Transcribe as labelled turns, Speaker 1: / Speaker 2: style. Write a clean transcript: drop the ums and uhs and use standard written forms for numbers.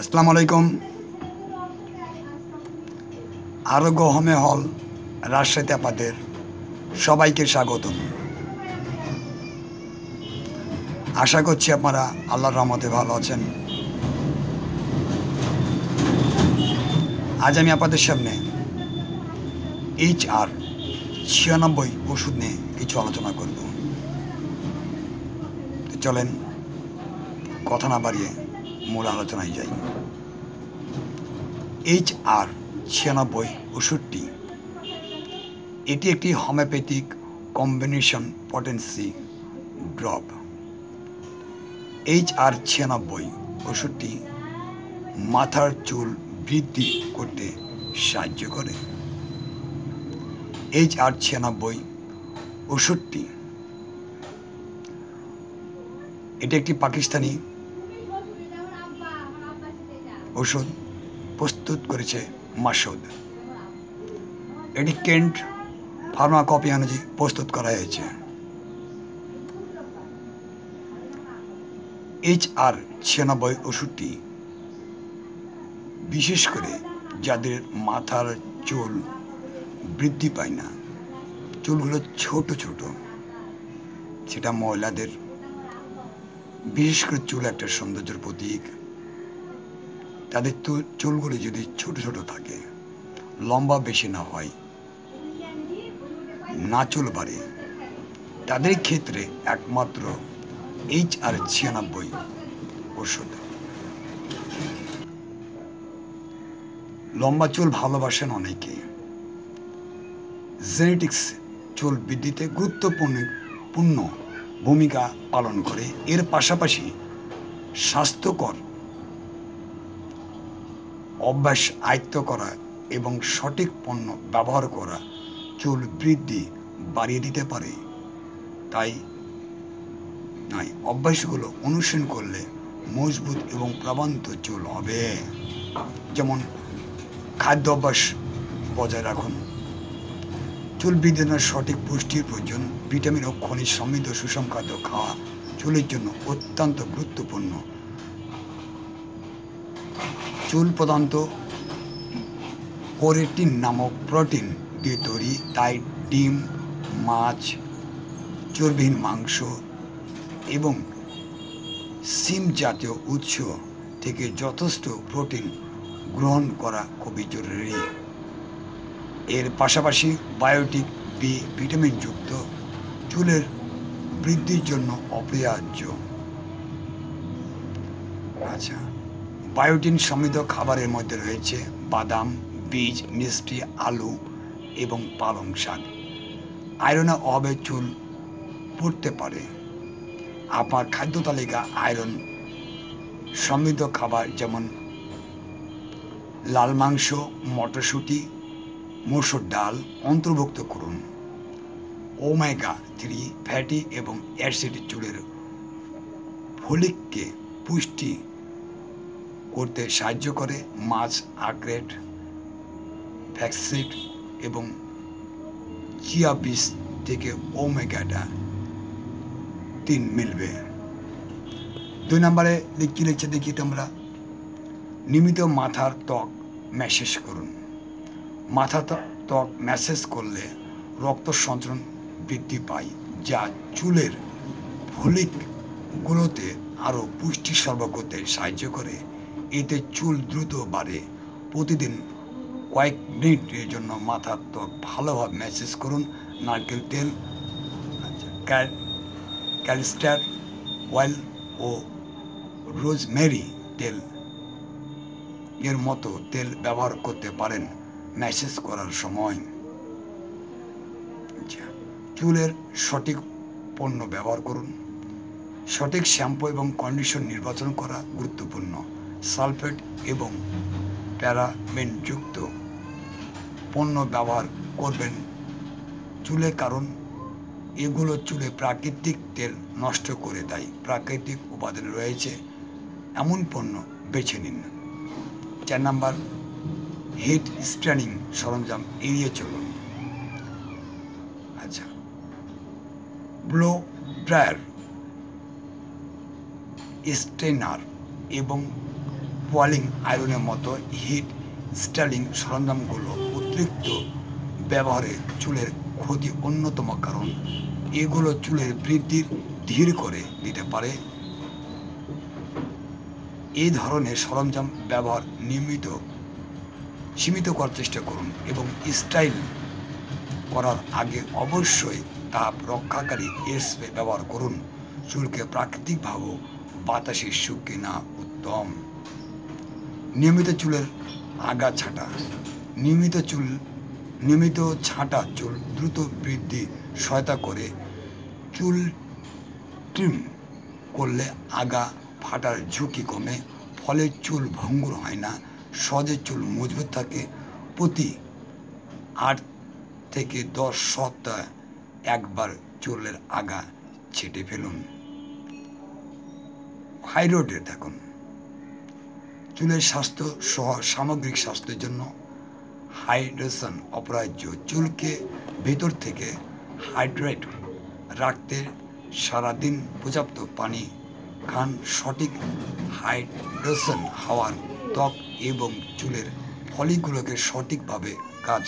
Speaker 1: আসসালামু আলাইকুম। আরোগ্য হোমে হল রাজশাহীতে আপনাদের সবাইকে স্বাগতম। আশা করছি আপনারা আল্লাহর রহমতে ভালো আছেন। আজ আমি আপনাদের সামনে HR96 ওষুধ নিয়ে কিছু আলোচনা করব। চলেন কথা না বাড়িয়ে মূল আলোচনায় যাই। HR96 ওষুধটি এটি একটি homeopathic combination potency drop. HR96 ওষুধটি মাথার চুল বৃদ্ধি করতে সাহায্য করে। HR96 ওষুধটি এটি একটি পাকিস্তানি ওষুধ, প্রস্তুত করেছে মাসুদ। এটি কেন্ট ফার্মাকোপিয়ানজি প্রস্তুত করা হয়েছে। HR96 ওষুধটি বিশেষ করে যাদের মাথার চুল বৃদ্ধি পায় না, চুলগুলো ছোট ছোট, সেটা মহিলাদের, বিশেষ করে চুল একটা সৌন্দর্যের প্রতীক। তাদের চুলগুলি যদি ছোট ছোট থাকে, লম্বা বেশি না হয়, না চুল বাড়ে, তাদের ক্ষেত্রে একমাত্র HR96 ওষুধ। লম্বা চুল ভালোবাসেন অনেকে। জেনেটিক্স চুল বৃদ্ধিতে গুরুত্বপূর্ণ ভূমিকা পালন করে। এর পাশাপাশি স্বাস্থ্যকর অভ্যাস আয়ত্ত করা এবং সঠিক পণ্য ব্যবহার করা চুল বৃদ্ধি বাড়িয়ে দিতে পারে। তাই অভ্যাসগুলো অনুসরণ করলে মজবুত এবং প্রাণবন্ত চুল হবে। যেমন খাদ্য অভ্যাস বজায় রাখুন। চুল বৃদ্ধির জন্য সঠিক পুষ্টির প্রয়োজন। ভিটামিন ও খনিজ সমৃদ্ধ সুষম খাদ্য খাওয়া চুলের জন্য অত্যন্ত গুরুত্বপূর্ণ। চুল প্রধানত কেরাটিন নামক প্রোটিন দিয়ে তৈরি, তাই ডিম, মাছ, চর্বিহীন মাংস এবং সিম জাতীয় উৎস থেকে যথেষ্ট প্রোটিন গ্রহণ করা খুবই জরুরি। এর পাশাপাশি বায়োটিক বি ভিটামিনযুক্ত চুলের বৃদ্ধির জন্য অপরিহার্য। আচ্ছা, বায়োটিন সমৃদ্ধ খাবারের মধ্যে রয়েছে বাদাম, বীজ, মিষ্টি, আলু এবং পালং শাক। আয়রনের অভাবে চুল পড়তে পারে। আপনার খাদ্য তালিকা আয়রন সমৃদ্ধ খাবার যেমন লাল মাংস, মটরশুঁটি, মসুর ডাল অন্তর্ভুক্ত করুন। ওমেগা-3 ফ্যাটি এবং অ্যাসিড চুলের ফলিককে পুষ্টি করতে সাহায্য করে। মাছ, আখরোট, ফ্লাক্সসিড এবং চিয়া বীজ থেকে ওমেগা-3 মিলবে। 2 নম্বরে কি লিখছে দেখি তোমরা। নিয়মিত মাথার ত্বক ম্যাসেজ করুন। মাথার ত্বক ম্যাসেজ করলে রক্ত সঞ্চালন বৃদ্ধি পায়, যা চুলের ফলিকগুলোতে আরও পুষ্টি সরবরাহ করতে সাহায্য করে। এতে চুল দ্রুত বাড়ে। প্রতিদিন কয়েক মিনিটের জন্য মাথার ত্বক ভালোভাবে ম্যাসেজ করুন। নারকেল তেল, ক্যাস্টর অয়েল ও রোজমেরি তেল এর মতো তেল ব্যবহার করতে পারেন ম্যাসেজ করার সময়। চুলের সঠিক পণ্য ব্যবহার করুন। সঠিক শ্যাম্পু এবং কন্ডিশন নির্বাচন করা গুরুত্বপূর্ণ। সালফেট এবং প্যারাবেনযুক্ত পণ্য ব্যবহার করবেন চুলে, কারণ এগুলো চুলে প্রাকৃতিক তেল নষ্ট করে দেয়। প্রাকৃতিক উপাদান রয়েছে এমন পণ্য বেছে নিন। 4 নম্বর, হেড স্ট্রেনিং সরঞ্জাম এড়িয়ে চলুন। আচ্ছা, ব্লো ড্রায়ার, স্ট্রেনার এবং বলিং আয়রনের মতো হিট স্টাইলিং সরঞ্জামগুলো অতিরিক্ত ব্যবহারে চুলের ক্ষতি অন্যতম কারণ। এগুলো চুলের বৃদ্ধি ধীর করে দিতে পারে। এই ধরনের সরঞ্জাম ব্যবহার সীমিত করার চেষ্টা করুন এবং স্টাইল করার আগে অবশ্যই তাপ রক্ষাকারী স্প্রে ব্যবহার করুন। চুলকে প্রাকৃতিকভাবে বাতাসে শুকিয়ে নেওয়া উত্তম। নিয়মিত চুলের আগা ছাঁটা। নিয়মিত ছাঁটা চুল দ্রুত বৃদ্ধি সহায়তা করে। চুল ট্রিম করলে আগা ফাটার ঝুঁকি কমে, ফলে চুল ভঙ্গুর হয় না, সহজে চুল মজবুত থাকে। প্রতি 8 থেকে 10 সপ্তাহ একবার চুলের আগা ছেঁটে ফেলুন। হাইড্রেটেড থাকুন। চুলের স্বাস্থ্য সহ সামগ্রিক স্বাস্থ্যের জন্য হাইড্রেশন অপরিহার্য। চুলকে ভেতর থেকে হাইড্রেট রাখতে সারাদিন পর্যাপ্ত পানি খান। সঠিক হাইড্রেশন হওয়ার ত্বক এবং চুলের ফলিকগুলোকে সঠিকভাবে কাজ